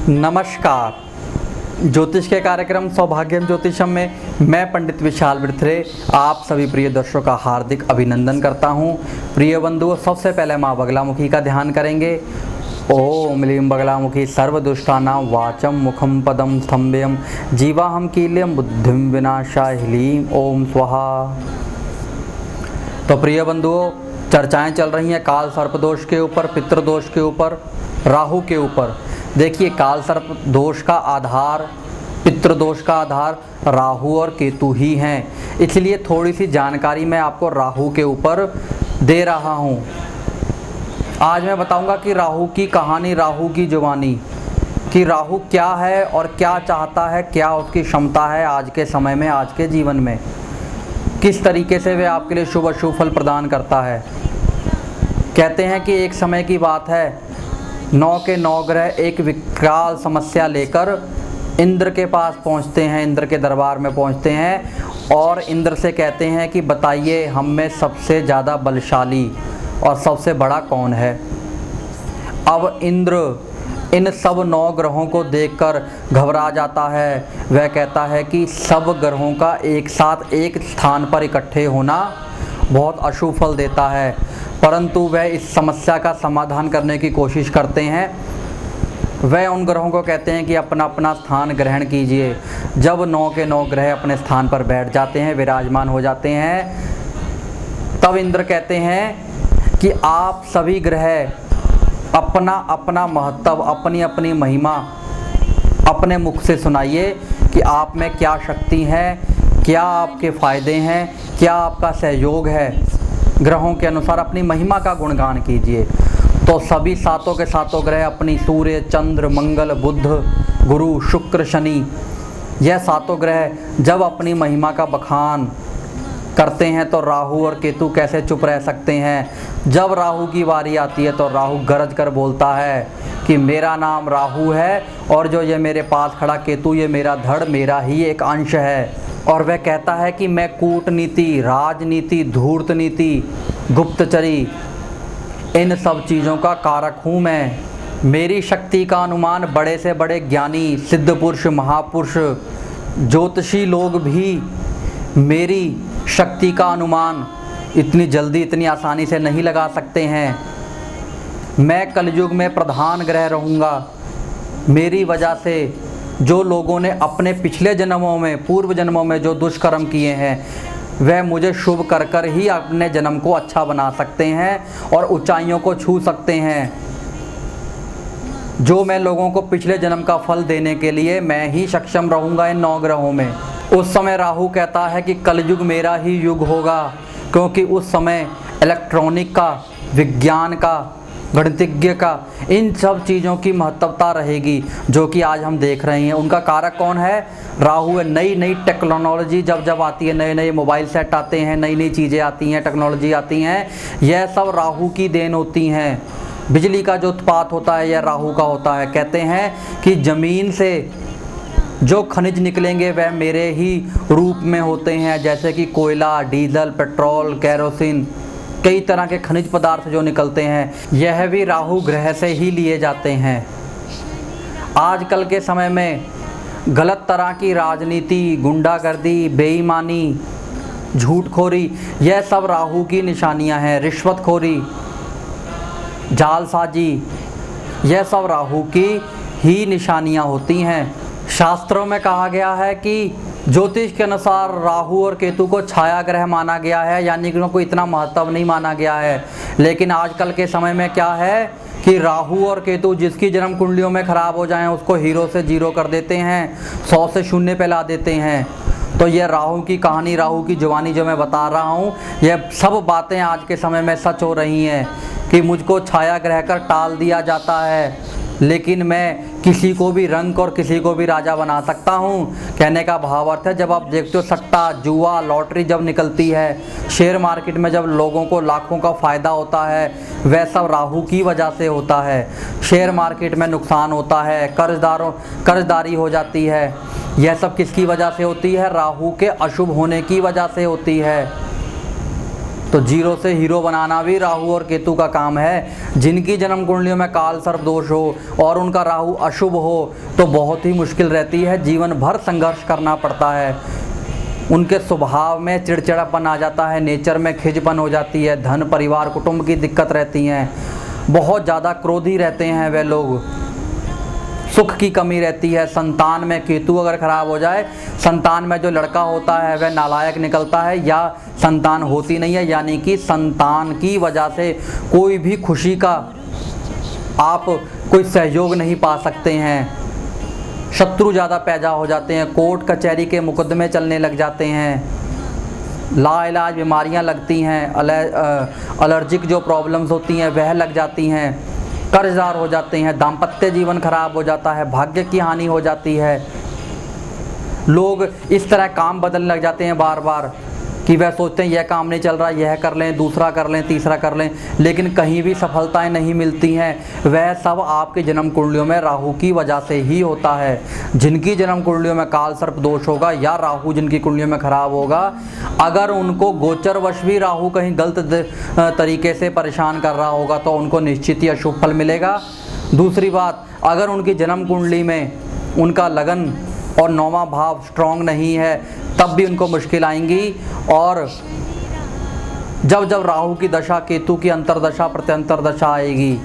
नमस्कार। ज्योतिष के कार्यक्रम सौभाग्यम ज्योतिषम में मैं पंडित विशाल बिरथरे आप सभी प्रिय दर्शकों का हार्दिक अभिनंदन करता हूं। प्रिय बंधुओं, सबसे पहले माँ बगलामुखी का ध्यान करेंगे। ओम लीं बगलामुखी सर्वदुष्टानां वाचम मुखम पदम स्तंभयम जीवाहम कील्यम बुद्धिम विनाशाय ह्लीं ओम स्वाहा। तो प्रिय बंधुओं, चर्चाएं चल रही हैं काल सर्प दोष के ऊपर, पितृदोष के ऊपर, राहु के ऊपर। देखिए, काल सर्प दोष का आधार, पितृदोष का आधार राहु और केतु ही हैं। इसलिए थोड़ी सी जानकारी मैं आपको राहु के ऊपर दे रहा हूं। आज मैं बताऊंगा कि राहु की कहानी, राहु की जुबानी, कि राहु क्या है और क्या चाहता है, क्या उसकी क्षमता है आज के समय में, आज के जीवन में, किस तरीके से वे आपके लिए शुभ अशुभ फल प्रदान करता है। कहते हैं कि एक समय की बात है, 9 के 9 ग्रह एक विकराल समस्या लेकर इंद्र के पास पहुंचते हैं, इंद्र के दरबार में पहुंचते हैं और इंद्र से कहते हैं कि बताइए हम में सबसे ज़्यादा बलशाली और सबसे बड़ा कौन है। अब इंद्र इन सब 9 ग्रहों को देखकर घबरा जाता है। वह कहता है कि सब ग्रहों का एक साथ एक स्थान पर इकट्ठे होना बहुत अशुभ फल देता है, परंतु वह इस समस्या का समाधान करने की कोशिश करते हैं। वह उन ग्रहों को कहते हैं कि अपना अपना स्थान ग्रहण कीजिए। जब 9 के 9 ग्रह अपने स्थान पर बैठ जाते हैं, विराजमान हो जाते हैं, तब इंद्र कहते हैं कि आप सभी ग्रह अपना अपना महत्व, अपनी अपनी महिमा अपने मुख से सुनाइए कि आप में क्या शक्ति है, क्या आपके फ़ायदे हैं, क्या आपका सहयोग है। ग्रहों के अनुसार अपनी महिमा का गुणगान कीजिए। तो सभी सातों के सातों ग्रह अपनी सूर्य, चंद्र, मंगल, बुध, गुरु, शुक्र, शनि, यह सातों ग्रह जब अपनी महिमा का बखान करते हैं तो राहु और केतु कैसे चुप रह सकते हैं। जब राहु की बारी आती है तो राहु गरज कर बोलता है कि मेरा नाम राहु है और जो ये मेरे पास खड़ा केतु, ये मेरा धड़, मेरा ही एक अंश है। और वह कहता है कि मैं कूटनीति, राजनीति, धूर्त नीति, गुप्तचरी, इन सब चीज़ों का कारक हूँ मैं। मेरी शक्ति का अनुमान बड़े से बड़े ज्ञानी, सिद्ध पुरुष, महापुरुष, ज्योतिषी लोग भी मेरी शक्ति का अनुमान इतनी जल्दी, इतनी आसानी से नहीं लगा सकते हैं। मैं कलयुग में प्रधान ग्रह रहूँगा। मेरी वजह से जो लोगों ने अपने पिछले जन्मों में, पूर्व जन्मों में जो दुष्कर्म किए हैं, वह मुझे शुभ कर कर ही अपने जन्म को अच्छा बना सकते हैं और ऊंचाइयों को छू सकते हैं। जो मैं लोगों को पिछले जन्म का फल देने के लिए मैं ही सक्षम रहूँगा इन 9 ग्रहों में। उस समय राहु कहता है कि कलयुग मेरा ही युग होगा, क्योंकि उस समय इलेक्ट्रॉनिक का, विज्ञान का, गणितज्ञ का, इन सब चीज़ों की महत्वता रहेगी जो कि आज हम देख रहे हैं। उनका कारक कौन है? राहु है। नई नई टेक्नोलॉजी जब जब आती है, नए नए मोबाइल सेट आते हैं, नई नई चीज़ें आती हैं, टेक्नोलॉजी आती हैं, यह सब राहु की देन होती हैं। बिजली का जो उत्पाद होता है यह राहु का होता है। कहते हैं कि ज़मीन से जो खनिज निकलेंगे वह मेरे ही रूप में होते हैं, जैसे कि कोयला, डीजल, पेट्रोल, केरोसिन, कई तरह के खनिज पदार्थ जो निकलते हैं, यह भी राहु ग्रह से ही लिए जाते हैं। आजकल के समय में गलत तरह की राजनीति, गुंडागर्दी, बेईमानी, झूठखोरी, यह सब राहु की निशानियां हैं। रिश्वतखोरी, जालसाजी, यह सब राहु की ही निशानियां होती हैं। शास्त्रों में कहा गया है कि ज्योतिष के अनुसार राहु और केतु को छाया ग्रह माना गया है, यानी कि उनको इतना महत्व नहीं माना गया है। लेकिन आजकल के समय में क्या है कि राहु और केतु जिसकी जन्म कुंडलियों में ख़राब हो जाएं उसको हीरो से जीरो कर देते हैं, 100 से शून्य पे ला देते हैं। तो यह राहु की कहानी, राहु की जुबानी जो मैं बता रहा हूँ, यह सब बातें आज के समय में सच हो रही हैं कि मुझको छाया ग्रह कर टाल दिया जाता है, लेकिन मैं किसी को भी रंक और किसी को भी राजा बना सकता हूँ। कहने का भाव अर्थ है, जब आप देखते हो सट्टा, जुआ, लॉटरी जब निकलती है, शेयर मार्केट में जब लोगों को लाखों का फ़ायदा होता है, वह सब राहु की वजह से होता है। शेयर मार्केट में नुकसान होता है, कर्जदारी हो जाती है, यह सब किसकी वजह से होती है? राहु के अशुभ होने की वजह से होती है। तो जीरो से हीरो बनाना भी राहु और केतु का काम है। जिनकी जन्म कुंडलियों में काल सर्प दोष हो और उनका राहु अशुभ हो तो बहुत ही मुश्किल रहती है, जीवन भर संघर्ष करना पड़ता है। उनके स्वभाव में चिड़चिड़ापन आ जाता है, नेचर में खिजपन हो जाती है, धन परिवार कुटुंब की दिक्कत रहती हैं, बहुत ज़्यादा क्रोधी रहते हैं वे लोग, सुख की कमी रहती है। संतान में केतु अगर खराब हो जाए, संतान में जो लड़का होता है वह नालायक निकलता है या संतान होती नहीं है, यानी कि संतान की वजह से कोई भी खुशी का आप कोई सहयोग नहीं पा सकते हैं, शत्रु ज़्यादा पैदा हो जाते हैं, कोर्ट कचहरी के मुकदमे चलने लग जाते हैं, लाइलाज बीमारियां लगती हैं, एलर्जिक जो प्रॉब्लम्स होती हैं वह लग जाती हैं, कर्जदार हो जाते हैं, दाम्पत्य जीवन खराब हो जाता है, भाग्य की हानि हो जाती है। लोग इस तरह काम बदलने लग जाते हैं बार बार कि वह सोचते हैं यह काम नहीं चल रहा, यह कर लें, दूसरा कर लें, तीसरा कर लें, लेकिन कहीं भी सफलताएं नहीं मिलती हैं। वह सब आपके जन्म कुंडलियों में राहु की वजह से ही होता है। जिनकी जन्म कुंडलियों में काल सर्प दोष होगा या राहु जिनकी कुंडलियों में खराब होगा, अगर उनको गोचरवश भी राहु कहीं गलत तरीके से परेशान कर रहा होगा तो उनको निश्चित ही अशुभ फल मिलेगा। दूसरी बात, अगर उनकी जन्म कुंडली में उनका लगन और 9वां भाव स्ट्रॉन्ग नहीं है तब भी उनको मुश्किल आएंगी। और जब जब राहु की दशा, केतु की अंतरदशा प्रत्यंतर दशा आएगी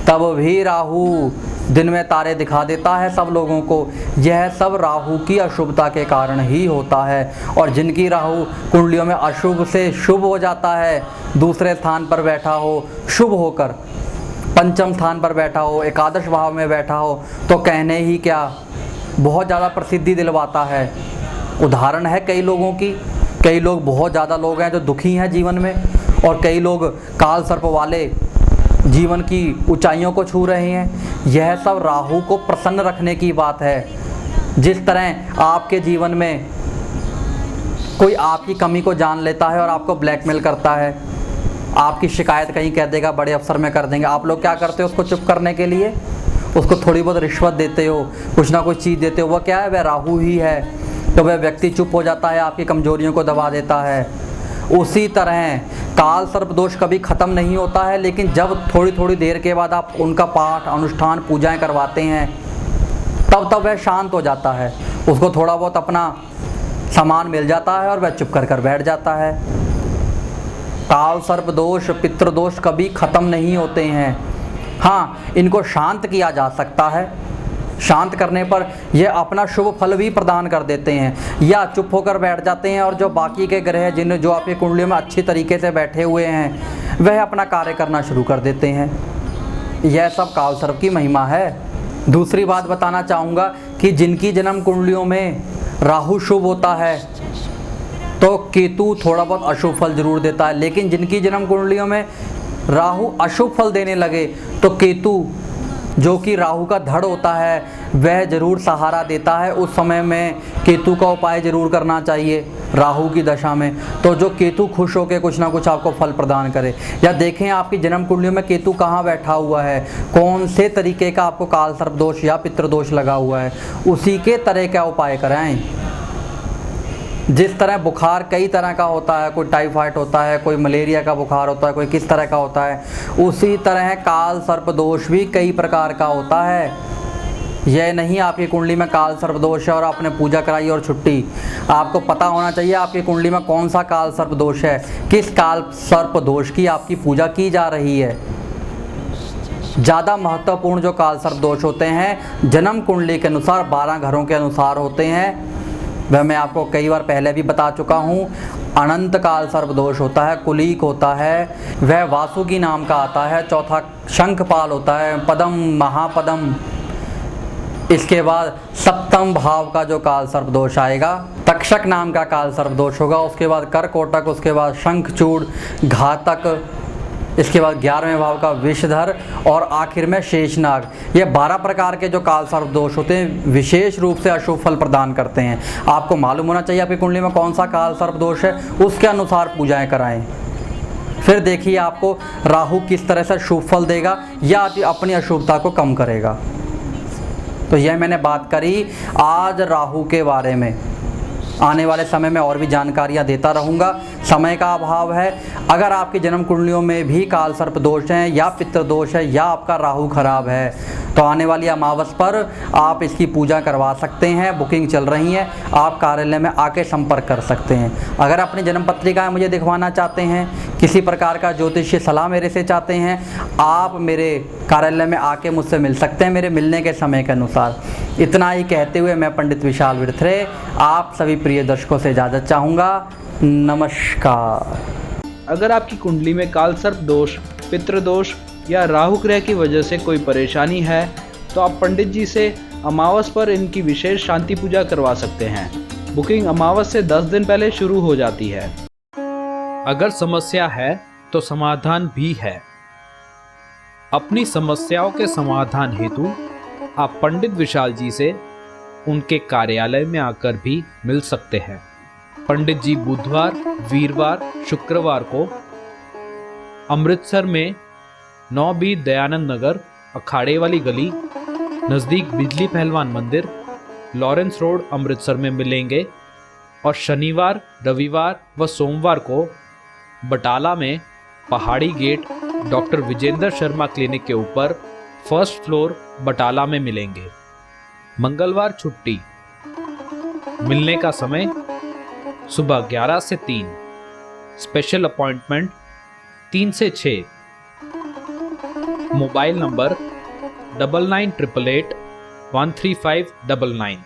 तब भी राहु दिन में तारे दिखा देता है सब लोगों को। यह सब राहु की अशुभता के कारण ही होता है। और जिनकी राहु कुंडलियों में अशुभ से शुभ हो जाता है, दूसरे स्थान पर बैठा हो शुभ होकर, पंचम स्थान पर बैठा हो, एकादश भाव में बैठा हो, तो कहने ही क्या, बहुत ज़्यादा प्रसिद्धि दिलवाता है। उदाहरण है कई लोगों की, कई लोग, बहुत ज़्यादा लोग हैं जो दुखी हैं जीवन में, और कई लोग काल सर्प वाले जीवन की ऊंचाइयों को छू रहे हैं। यह सब राहु को प्रसन्न रखने की बात है। जिस तरह आपके जीवन में कोई आपकी कमी को जान लेता है और आपको ब्लैकमेल करता है, आपकी शिकायत कहीं कह देगा, बड़े अफसर में कर देंगे, आप लोग क्या करते हो उसको चुप करने के लिए? उसको थोड़ी बहुत रिश्वत देते हो, कुछ ना कुछ चीज़ देते हो। वह क्या है? वह राहु ही है। तो वह व्यक्ति चुप हो जाता है, आपकी कमजोरियों को दबा देता है। उसी तरह काल सर्प दोष कभी ख़त्म नहीं होता है, लेकिन जब थोड़ी थोड़ी देर के बाद आप उनका पाठ, अनुष्ठान, पूजाएं करवाते हैं तब वह शांत हो जाता है। उसको थोड़ा बहुत अपना सामान मिल जाता है और वह चुप कर बैठ जाता है। काल सर्प दोष, पितृदोष कभी ख़त्म नहीं होते हैं। हाँ, इनको शांत किया जा सकता है। शांत करने पर यह अपना शुभ फल भी प्रदान कर देते हैं, या चुप होकर बैठ जाते हैं और जो बाकी के ग्रह जो आपकी कुंडलियों में अच्छी तरीके से बैठे हुए हैं वह अपना कार्य करना शुरू कर देते हैं। यह सब काल सर्प की महिमा है। दूसरी बात बताना चाहूँगा कि जिनकी जन्म कुंडलियों में राहु शुभ होता है तो केतु थोड़ा बहुत अशुभ फल जरूर देता है, लेकिन जिनकी जन्म कुंडलियों में राहु अशुभ फल देने लगे तो केतु, जो कि राहु का धड़ होता है, वह जरूर सहारा देता है। उस समय में केतु का उपाय जरूर करना चाहिए राहु की दशा में, तो जो केतु खुश होकर कुछ ना कुछ आपको फल प्रदान करे। या देखें आपकी जन्म कुंडलियों में केतु कहाँ बैठा हुआ है, कौन से तरीके का आपको काल सर्प दोष या पितृदोष लगा हुआ है, उसी के तरह का उपाय कराएं। जिस तरह बुखार कई तरह का होता है, कोई टाइफाइड होता है, कोई मलेरिया का बुखार होता है, कोई किस तरह का होता है, उसी तरह काल सर्प दोष भी कई प्रकार का होता है। यह नहीं आपकी कुंडली में काल सर्प दोष है और आपने पूजा कराई और छुट्टी। आपको पता होना चाहिए आपकी कुंडली में कौन सा काल सर्प दोष है, किस काल सर्प दोष की आपकी पूजा की जा रही है। ज़्यादा महत्वपूर्ण जो काल सर्प दोष होते हैं जन्म कुंडली के अनुसार 12 घरों के अनुसार होते हैं, वह मैं आपको कई बार पहले भी बता चुका हूँ। अनंत काल सर्प दोष होता है, कुलीक होता है, वह वासुकी नाम का आता है। चौथा शंखपाल होता है, पदम, महापदम। इसके बाद सप्तम भाव का जो काल सर्प दोष आएगा, तक्षक नाम का काल सर्प दोष होगा। उसके बाद करकोटक, उसके बाद शंखचूड़, घातक, इसके बाद 11वें भाव का विषधर और आखिर में शेषनाग। ये 12 प्रकार के जो काल सर्प दोष होते हैं विशेष रूप से अशुभ फल प्रदान करते हैं। आपको मालूम होना चाहिए आपकी कुंडली में कौन सा काल सर्प दोष है, उसके अनुसार पूजाएं कराएं। फिर देखिए आपको राहु किस तरह से शुभ फल देगा या अपनी अशुभता को कम करेगा। तो यह मैंने बात करी आज राहु के बारे में। आने वाले समय में और भी जानकारियाँ देता रहूँगा। समय का अभाव है। अगर आपकी जन्म कुंडलियों में भी काल सर्प दोष हैं या पितृ दोष है या आपका राहु खराब है तो आने वाली अमावस पर आप इसकी पूजा करवा सकते हैं। बुकिंग चल रही है, आप कार्यालय में आके संपर्क कर सकते हैं। अगर अपनी जन्म पत्रिकाएं मुझे दिखवाना चाहते हैं, किसी प्रकार का ज्योतिषीय सलाह मेरे से चाहते हैं, आप मेरे कार्यालय में आके मुझसे मिल सकते हैं मेरे मिलने के समय के अनुसार। इतना ही कहते हुए मैं पंडित विशाल विरथरे आप सभी प्रिय दर्शकों से इजाज़त चाहूँगा। नमस्कार। अगर आपकी कुंडली में काल सर्प दोष, पितृ दोष या राहु ग्रह की वजह से कोई परेशानी है तो आप पंडित जी से अमावस पर इनकी विशेष शांति पूजा करवा सकते हैं। बुकिंग अमावस से 10 दिन पहले शुरू हो जाती है। अगर समस्या है तो समाधान भी है। अपनी समस्याओं के समाधान हेतु आप पंडित विशाल जी से उनके कार्यालय में आकर भी मिल सकते हैं। पंडित जी बुधवार, वीरवार, शुक्रवार को अमृतसर में 9B दयानंद नगर, अखाड़े वाली गली, नज़दीक बिजली पहलवान मंदिर, लॉरेंस रोड, अमृतसर में मिलेंगे। और शनिवार, रविवार व सोमवार को बटाला में Pahari gate doctor Vijender Sharma clinic के ऊपर फर्स्ट फ्लोर बटाला में मिलेंगे। मंगलवार छुट्टी। मिलने का समय सुबह 11 से 3, स्पेशल अपॉइंटमेंट 3 से 6। Mobile number 9988813599।